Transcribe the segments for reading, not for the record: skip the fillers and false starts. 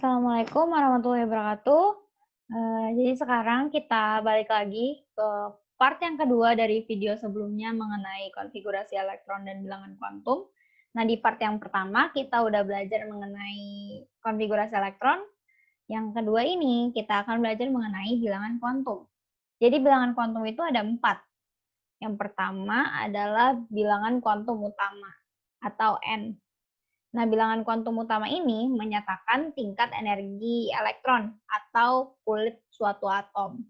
Assalamualaikum warahmatullahi wabarakatuh. Jadi sekarang kita balik lagi ke part yang kedua dari video sebelumnya mengenai konfigurasi elektron dan bilangan kuantum. Nah, di part yang pertama kita udah belajar mengenai konfigurasi elektron. Yang kedua ini kita akan belajar mengenai bilangan kuantum. Jadi bilangan kuantum itu ada 4. Yang pertama adalah bilangan kuantum utama atau N. Nah, bilangan kuantum utama ini menyatakan tingkat energi elektron atau kulit suatu atom.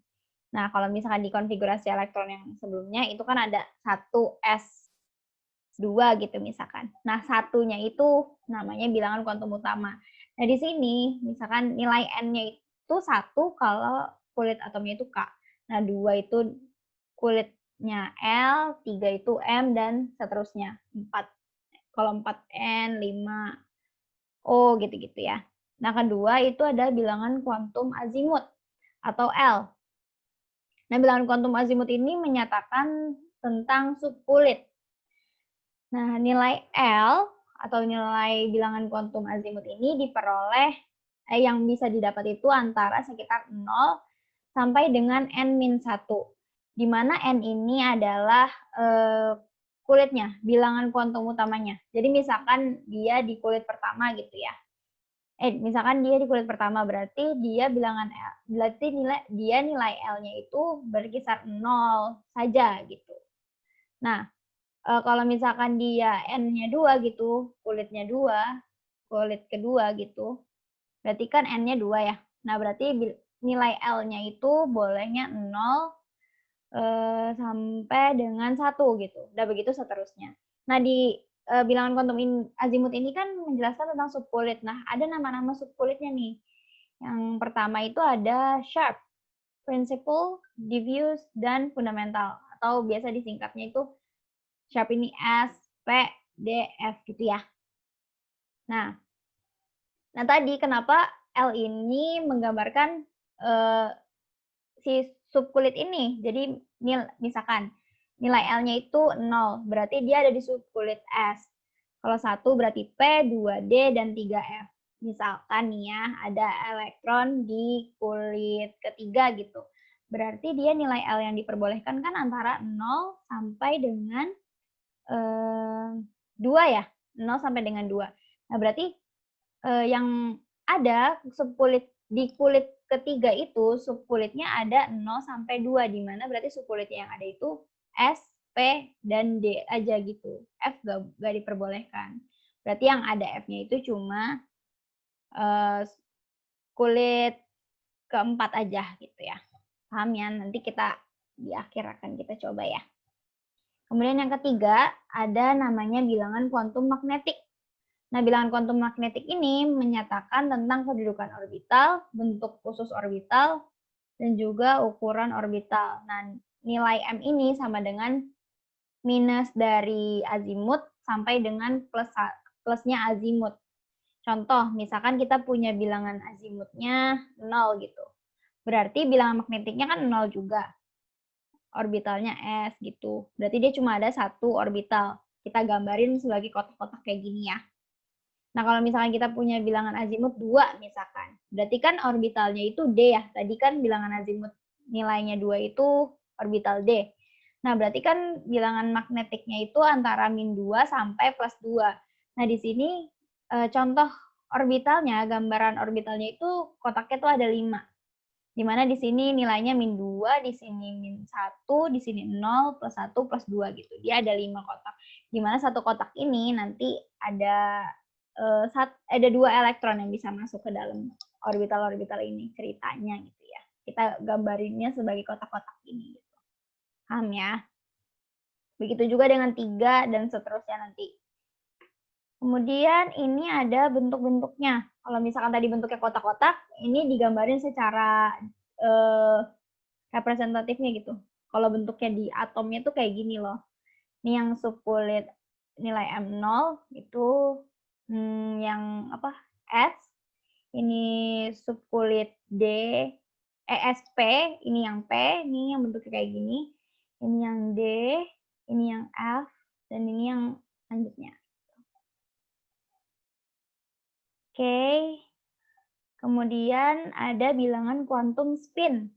Nah, kalau misalkan di konfigurasi elektron yang sebelumnya itu kan ada 1s2 gitu misalkan. Nah, satunya itu namanya bilangan kuantum utama. Nah, di sini misalkan nilai N-nya itu 1 kalau kulit atomnya itu K. Nah, 2 itu kulitnya L, 3 itu M, dan seterusnya. 4 kalau 4N, 5 O gitu-gitu ya. Nah, kedua itu ada bilangan kuantum azimut atau L. Nah, bilangan kuantum azimut ini menyatakan tentang subkulit. Nah, nilai L atau nilai bilangan kuantum azimut ini diperoleh yang bisa didapat itu antara sekitar 0 sampai dengan N-1. Di mana N ini adalah kulitnya, bilangan kuantum utamanya. Jadi misalkan dia di kulit pertama gitu ya. Misalkan dia di kulit pertama berarti dia bilangan L, berarti nilai L-nya itu berkisar 0 saja gitu. Nah, kalau misalkan dia N-nya 2 gitu, kulitnya 2, kulit kedua gitu, berarti kan N-nya 2 ya. Nah, berarti nilai L-nya itu bolehnya 0 sampai dengan 1 gitu. Dan begitu seterusnya. Nah, di bilangan kuantum azimut ini kan menjelaskan tentang subkulit. Nah, ada nama-nama subkulitnya nih. Yang pertama itu ada sharp, principal, diffuse, dan fundamental. Atau biasa disingkatnya itu sharp ini S, P, D, F gitu ya. Nah tadi kenapa L ini menggambarkan si subkulit ini. Jadi misalkan nilai L-nya itu 0, berarti dia ada di subkulit S. Kalau 1 berarti P, 2D, dan 3F. Misalkan nih ya, ada elektron di kulit ketiga gitu. Berarti dia nilai L yang diperbolehkan kan antara 0 sampai dengan 2 ya? 0 sampai dengan 2. Nah, berarti yang ada subkulit di kulit ketiga itu subkulitnya ada 0 sampai 2, di mana berarti subkulitnya yang ada itu S, P, dan D aja gitu. F gak diperbolehkan. Berarti yang ada F-nya itu cuma kulit keempat aja gitu ya. Paham ya? Nanti kita di akhir akan kita coba ya. Kemudian yang ketiga ada namanya bilangan kuantum magnetik. Nah, bilangan kuantum magnetik ini menyatakan tentang kedudukan orbital, bentuk khusus orbital, dan juga ukuran orbital. Nah, nilai M ini sama dengan minus dari azimut sampai dengan plusnya azimut. Contoh, misalkan kita punya bilangan azimutnya 0 gitu. Berarti bilangan magnetiknya kan 0 juga. Orbitalnya S gitu. Berarti dia cuma ada satu orbital. Kita gambarin sebagai kotak-kotak kayak gini ya. Nah, kalau misalkan kita punya bilangan azimut 2 misalkan, berarti kan orbitalnya itu D ya. Tadi kan bilangan azimut nilainya 2 itu orbital D. Nah, berarti kan bilangan magnetiknya itu antara min 2 sampai plus 2. Nah, di sini contoh orbitalnya, gambaran orbitalnya itu kotaknya tuh ada 5. Di mana di sini nilainya min 2, di sini min 1, di sini 0, plus 1, plus 2 gitu. Dia ada 5 kotak. Di mana satu kotak ini nanti ada 2 elektron yang bisa masuk ke dalam orbital-orbital ini ceritanya gitu ya. Kita gambarinnya sebagai kotak-kotak ini gitu. Paham ya? Begitu juga dengan 3 dan seterusnya nanti. Kemudian ini ada bentuk-bentuknya. Kalau misalkan tadi bentuknya kotak-kotak, ini digambarin secara representatifnya gitu. Kalau bentuknya di atomnya tuh kayak gini loh. Ini yang subkulit nilai M0 itu yang apa? S. Ini subkulit D, SP, ini yang P, ini yang bentuknya kayak gini. Ini yang D, ini yang F, dan ini yang selanjutnya. Oke. Kemudian ada bilangan quantum spin,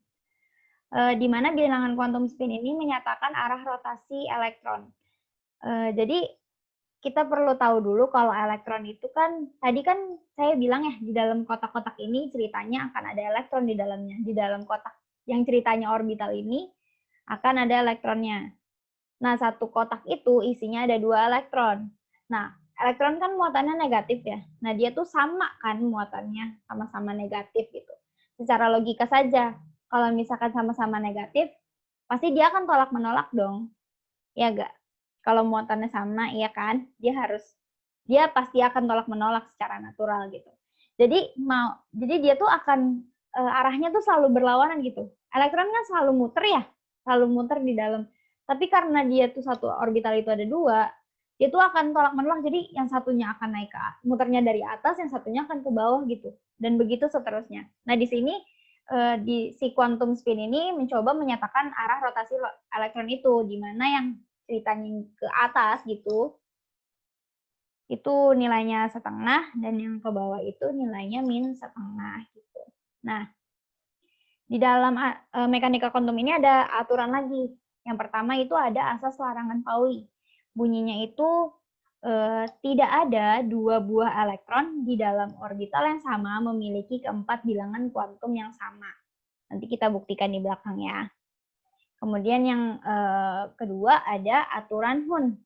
di mana bilangan quantum spin ini menyatakan arah rotasi elektron. Jadi kita perlu tahu dulu kalau elektron itu kan, tadi kan saya bilang ya, di dalam kotak-kotak ini ceritanya akan ada elektron di dalamnya. Di dalam kotak yang ceritanya orbital ini akan ada elektronnya. Nah, satu kotak itu isinya ada 2 elektron. Nah, elektron kan muatannya negatif ya. Nah, dia tuh sama kan muatannya, sama-sama negatif gitu. Secara logika saja, kalau misalkan sama-sama negatif, pasti dia akan tolak-menolak dong. Ya enggak? Kalau muatannya sama, iya kan? Dia pasti akan tolak-menolak secara natural gitu. Jadi dia tuh akan arahnya tuh selalu berlawanan gitu. Elektron kan selalu muter ya, selalu muter di dalam. Tapi karena dia tuh satu orbital itu ada 2, dia tuh akan tolak-menolak. Jadi yang satunya akan naik ke muternya dari atas, yang satunya akan ke bawah gitu. Dan begitu seterusnya. Nah, di sini di si quantum spin ini mencoba menyatakan arah rotasi elektron itu, di mana yang ceritanya ke atas gitu, itu nilainya setengah, dan yang ke bawah itu nilainya min setengah gitu. Nah, di dalam mekanika kuantum ini ada aturan lagi. Yang pertama itu ada asas larangan Pauli. Bunyinya itu tidak ada 2 buah elektron di dalam orbital yang sama memiliki keempat bilangan kuantum yang sama. Nanti kita buktikan di belakang ya. Kemudian yang kedua ada aturan Hund.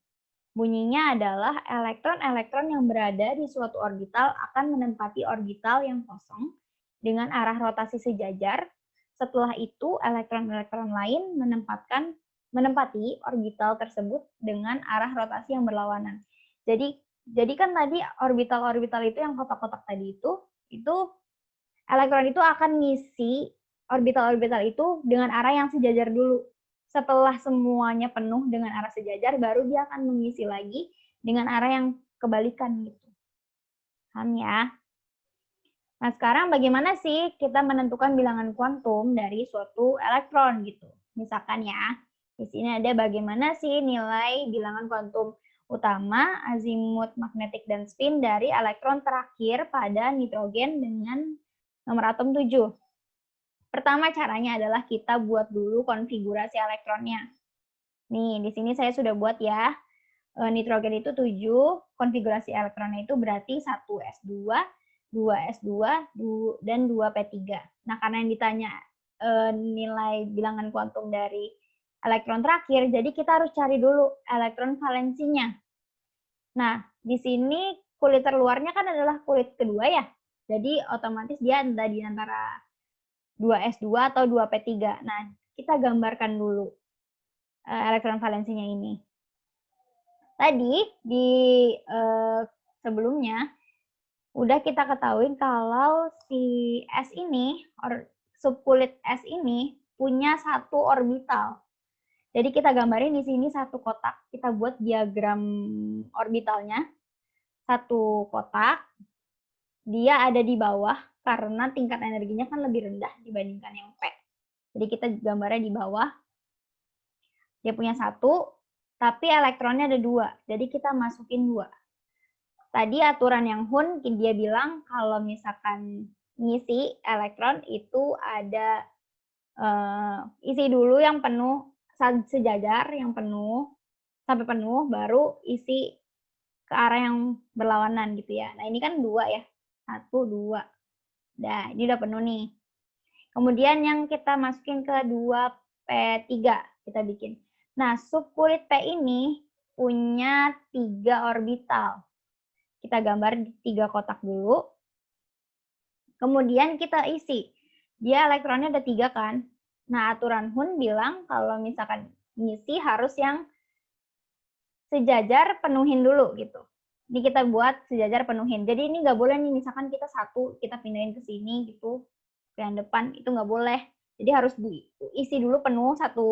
Bunyinya adalah elektron-elektron yang berada di suatu orbital akan menempati orbital yang kosong dengan arah rotasi sejajar. Setelah itu, elektron-elektron lain menempati orbital tersebut dengan arah rotasi yang berlawanan. Jadi kan tadi orbital-orbital itu yang kotak-kotak tadi itu elektron itu akan ngisi orbital-orbital itu dengan arah yang sejajar dulu. Setelah semuanya penuh dengan arah sejajar, baru dia akan mengisi lagi dengan arah yang kebalikan gitu. Paham ya? Nah, sekarang bagaimana sih kita menentukan bilangan kuantum dari suatu elektron gitu. Misalkan ya, di sini ada bagaimana sih nilai bilangan kuantum utama, azimut, magnetik, dan spin dari elektron terakhir pada nitrogen dengan nomor atom 7. Pertama caranya adalah kita buat dulu konfigurasi elektronnya. Nih, di sini saya sudah buat ya. Nitrogen itu 7, konfigurasi elektronnya itu berarti 1s2, 2s2, dan 2p3. Nah, karena yang ditanya nilai bilangan kuantum dari elektron terakhir, jadi kita harus cari dulu elektron valensinya. Nah, di sini kulit terluarnya kan adalah kulit kedua ya. Jadi otomatis dia ada di antara 2s2 atau 2p3. Nah, kita gambarkan dulu elektron valensinya ini. Tadi di sebelumnya udah kita ketahui kalau si S ini, subkulit S ini punya satu orbital. Jadi kita gambarin di sini satu kotak, kita buat diagram orbitalnya. Satu kotak, dia ada di bawah karena tingkat energinya kan lebih rendah dibandingkan yang P. Jadi kita gambarnya di bawah. Dia punya satu, tapi elektronnya ada 2. Jadi kita masukin 2. Tadi aturan yang Hund, dia bilang kalau misalkan ngisi elektron itu ada isi dulu yang penuh, sejajar yang penuh, sampai penuh, baru isi ke arah yang berlawanan gitu ya. Nah ini kan 2 ya, 1, 2. Nah ini udah penuh nih. Kemudian yang kita masukin ke 2p3, kita bikin. Nah, subkulit P ini punya 3 orbital. Kita gambar di 3 kotak dulu. Kemudian kita isi. Dia elektronnya ada 3 kan. Nah, aturan Hund bilang kalau misalkan ngisi harus yang sejajar penuhin dulu gitu. Ini kita buat sejajar penuhin. Jadi ini nggak boleh nih, misalkan kita satu, kita pindahin ke sini gitu, ke yang depan, itu nggak boleh. Jadi harus diisi dulu penuh satu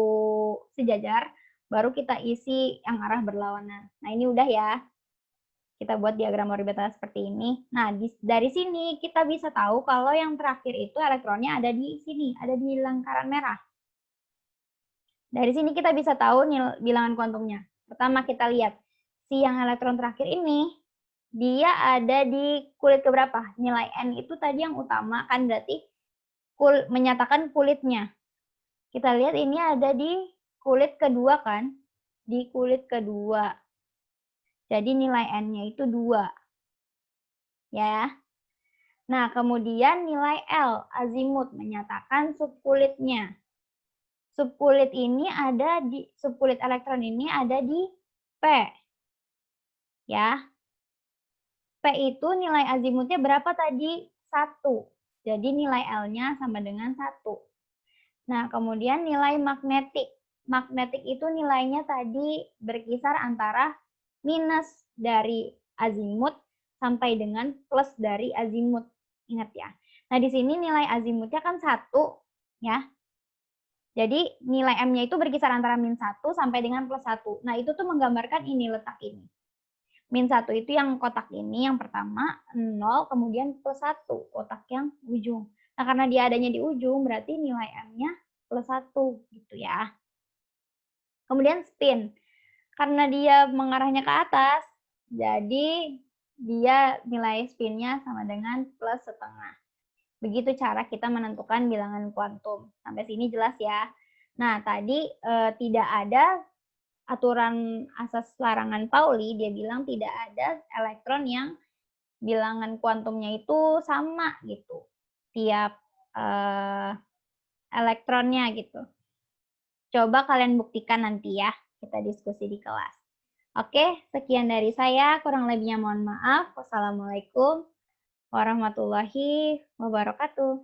sejajar, baru kita isi yang arah berlawanan. Nah ini udah ya, kita buat diagram orbital seperti ini. Nah dari sini kita bisa tahu kalau yang terakhir itu elektronnya ada di sini, ada di lingkaran merah. Dari sini kita bisa tahu bilangan kuantumnya. Pertama kita lihat, si yang elektron terakhir ini dia ada di kulit keberapa? Nilai N itu tadi yang utama kan berarti menyatakan kulitnya. Kita lihat ini ada di kulit kedua kan? Di kulit kedua. Jadi nilai N-nya itu 2. Ya. Nah, kemudian nilai L, azimut, menyatakan subkulitnya. Subkulit elektron ini ada di P. Ya. P itu nilai azimutnya berapa tadi? 1. Jadi nilai L-nya sama dengan 1. Nah, kemudian nilai magnetik. Magnetik itu nilainya tadi berkisar antara minus dari azimut sampai dengan plus dari azimut. Ingat ya. Nah, di sini nilai azimutnya kan 1, ya. Jadi nilai M-nya itu berkisar antara min 1 sampai dengan plus 1. Nah, itu tuh menggambarkan ini, letak ini. Min 1 itu yang kotak ini, yang pertama, 0, kemudian plus 1, kotak yang ujung. Nah, karena dia adanya di ujung, berarti nilai M-nya plus 1, gitu ya. Kemudian spin. Karena dia mengarahnya ke atas, jadi dia nilai spinnya sama dengan plus setengah. Begitu cara kita menentukan bilangan kuantum. Sampai sini jelas ya. Nah, tadi tidak ada aturan asas larangan Pauli, dia bilang tidak ada elektron yang bilangan kuantumnya itu sama gitu. Tiap elektronnya gitu. Coba kalian buktikan nanti ya, kita diskusi di kelas. Oke, sekian dari saya, kurang lebihnya mohon maaf. Wassalamualaikum warahmatullahi wabarakatuh.